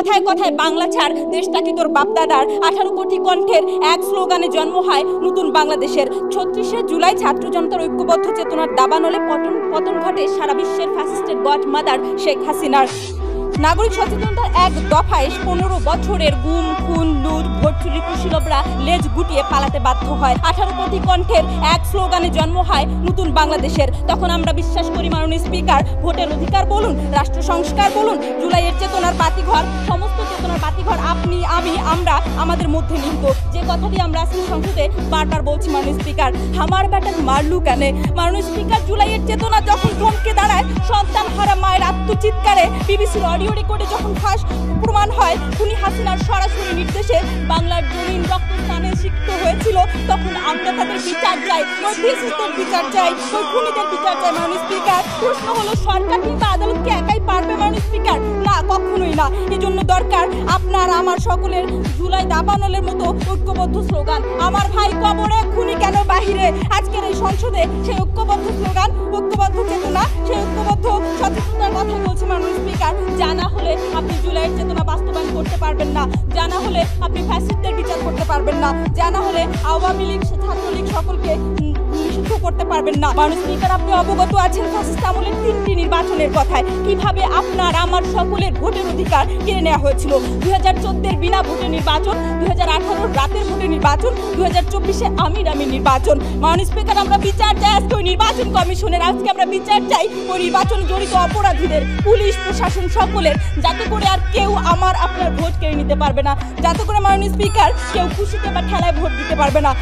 কথায় কথায় বাংলা ছাড়, দেশটা কি তোর বাপদাদার। 18 কোটি কণ্ঠের এক স্লোগানে জন্ম হয় নতুন বাংলাদেশের। 36শে জুলাই ছাত্র জনতার ঐক্যবদ্ধ চেতনার দাবানলে পতন ঘটে সারা বিশ্বের ফ্যাসিস্টের গডমাদার শেখ হাসিনার। নাগরিক সচেতনতার এক দফায় 15 বছরের গুম খুন লুট ভোট চুরি কুশীলবরা লেজ গুটিয়ে পালাতে বাধ্য হয়। 18 কোটি কণ্ঠের এক স্লোগানে জন্ম হয় নতুন বাংলাদেশের। তখন আমরা বিশ্বাস করি মাননীয় স্পিকার, ভোটের অধিকার বলুন, রাষ্ট্র সংস্কার বলুন, জুলাইয়ের চেতনার বাতিঘর, সমস্ত চেতনার বাতিঘর আপনি আমি আমরা আমাদের মধ্যে নিহিত। যে কথাটি আমরা আজকে সংসদে বারবার বলছি মাননীয় স্পিকার, আমার ব্যাটার মারলু কেনে। মাননীয় স্পিকার, জুলাইয়ের চেতনা যখন থমকে দাঁড়ায় সন্তান হারা মায়ের আত্মচিৎকারে, বিবিসির অডিও রেকর্ডে যখন ফাঁস প্রমাণ হয় খুনি হাসিনার সরাসরি নির্দেশে বাংলার জমিন রক্তস্নানে সিক্ত হয়েছিল, তখন আমরা তাদের বিচার চাই, ওই ফ্যাসিস্টদের বিচার চাই, ওই খুনিদের বিচার চাই। মাননীয় স্পিকার, প্রশ্ন হলো সরকার কিংবা আদালতকে একাই পারবে মাননীয় স্পিকার? না, কখনোই না। এজন্য দরকার আপনার আমার সকলের জুলাই দাবানলের মতো ঐক্যবদ্ধ স্লোগান। আমার ভাই কবরে, খুনি কেন বাহিরে। আজকের এই সংসদে সেই ঐক্যবদ্ধ স্লোগান, ঐক্যবদ্ধ চেতনা, সেই ঐক্যবদ্ধ সচেতনতার কথা বলছে মাননীয় স্পিকার। জানা হলে আপনি জুলাইয়ের চেতনা বাস্তবায়ন করতে পারবেন না, জানা হলে আপনি ফ্যাসিস্টদের বিচার করতে পারবেন না, জানা হলে আওয়ামী লীগ ছাত্রলীগ সকলকে নিষিদ্ধ করতে পারবেন না। মাননীয় স্পিকার, আপনি অবগত আছেন ফ্যাসিস্ট আমলের 3টি নির্বাচনের কথায়, কিভাবে আপনার আমার সকলের ভোটের অধিকার কেড়ে নেওয়া হয়েছিল। 2014-এর বিনা ভোটের নির্বাচন, 2018-র রাতের ভোটের নির্বাচন, 2024-এ আমির নির্বাচন। মাননীয় স্পিকার, আমরা বিচার চাই আজকে ওই নির্বাচন কমিশনের, আজকে আমরা বিচার চাই ওই নির্বাচনে জড়িত অপরাধীদের, পুলিশ প্রশাসন সকলের, যাতে করে আর কেউ আমার আপনার ভোট কেড়ে নিতে পারবে না, যাতে করে মাননীয় স্পিকার কেউ খুশিতে বা ঠেলায় ভোট দিতে পারবে না।